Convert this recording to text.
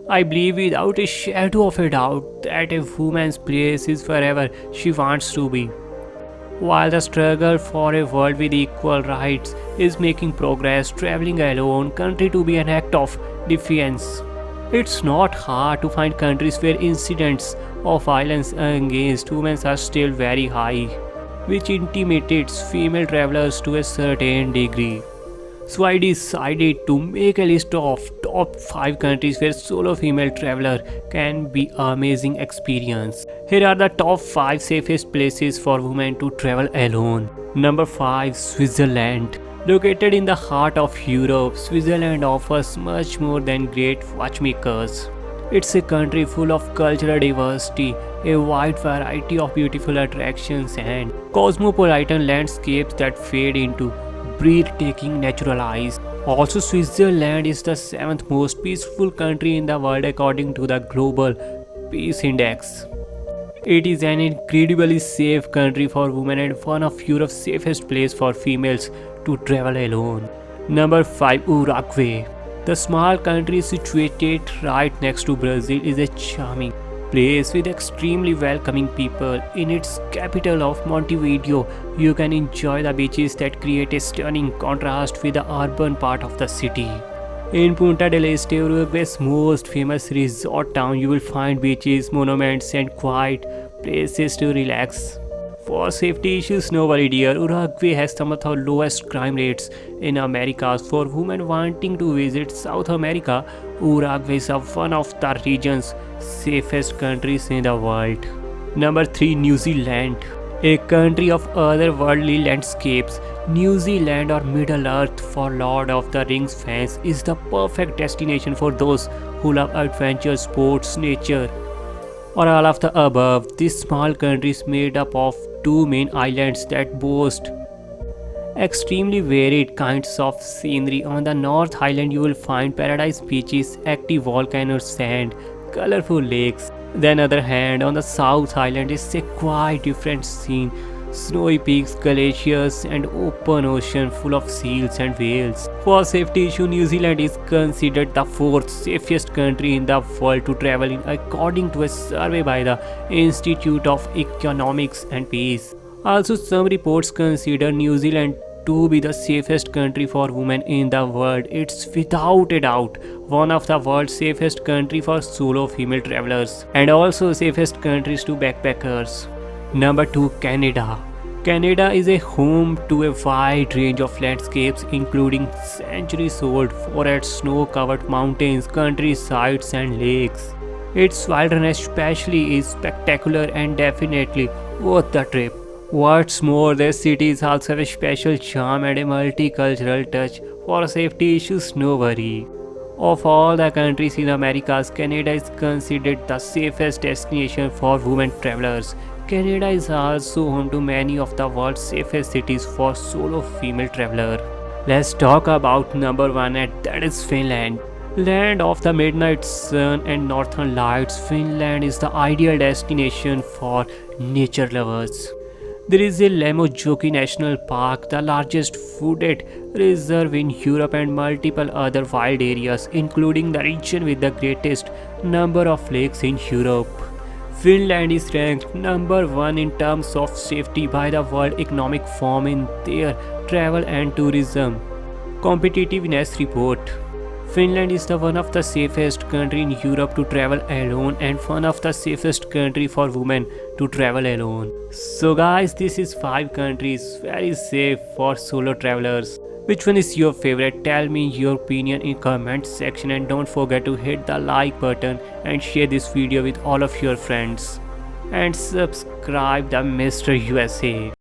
I believe without a shadow of a doubt that a woman's place is wherever she wants to be. While the struggle for a world with equal rights is making progress, traveling alone country to be an act of defiance. It's not hard to find countries where incidents of violence against women are still very high, which intimidates female travelers to a certain degree. So I decided to make a list of top 5 countries where solo female traveler can be amazing experience. Here are the top 5 safest places for women to travel alone. Number 5, Switzerland. Located in the heart of Europe, Switzerland offers much more than great watchmakers. It's a country full of cultural diversity, a wide variety of beautiful attractions and cosmopolitan landscapes that fade into breathtaking natural eyes. Also, Switzerland is the 7th most peaceful country in the world according to the Global Peace Index. It is an incredibly safe country for women and one of Europe's safest places for females to travel alone. Number 5, Uruguay. The small country situated right next to Brazil is a charming place with extremely welcoming people. In its capital of Montevideo, you can enjoy the beaches that create a stunning contrast with the urban part of the city. In Punta del Este, Uruguay's most famous resort town, you will find beaches, monuments, and quiet places to relax. For safety issues, no worry dear, Uruguay has some of the lowest crime rates in America. For women wanting to visit South America, Uruguay is one of the region's safest countries in the world. Number 3, New Zealand. A country of otherworldly landscapes, New Zealand or Middle Earth for Lord of the Rings fans is the perfect destination for those who love adventure, sports, nature, or all of the above. This small country is made up of 2 main islands that boast extremely varied kinds of scenery. On the North Island, you will find paradise beaches, active volcanoes, sand, colorful lakes. Then, other hand, on the South Island is a quite different scene: snowy peaks, glaciers, and open ocean full of seals and whales. For safety issue, New Zealand is considered the 4th safest country in the world to travel in, according to a survey by the Institute of Economics and Peace. Also, some reports consider New Zealand to be the safest country for women in the world. It's without a doubt one of the world's safest country for solo female travelers and also safest countries to backpackers. Number 2, Canada. Canada is a home to a wide range of landscapes including centuries-old forests, snow-covered mountains, countrysides and lakes. Its wilderness especially is spectacular and definitely worth the trip. What's more, the cities also have a special charm and a multicultural touch. For safety issues, no worry. Of all the countries in Americas, Canada is considered the safest destination for women travelers. Canada is also home to many of the world's safest cities for solo female traveler. Let's talk about number 1, and that is Finland. Land of the midnight sun and northern lights, Finland is the ideal destination for nature lovers. There is a Lemmenjoki National Park, the largest wooded reserve in Europe, and multiple other wild areas, including the region with the greatest number of lakes in Europe. Finland is ranked number 1 in terms of safety by the World Economic Forum in their Travel and Tourism Competitiveness Report. Finland is the one of the safest country in Europe to travel alone and one of the safest country for women to travel alone. So guys, this is 5 countries very safe for solo travelers. Which one is your favorite? Tell me your opinion in comment section and don't forget to hit the like button and share this video with all of your friends. And subscribe the Mr. USA.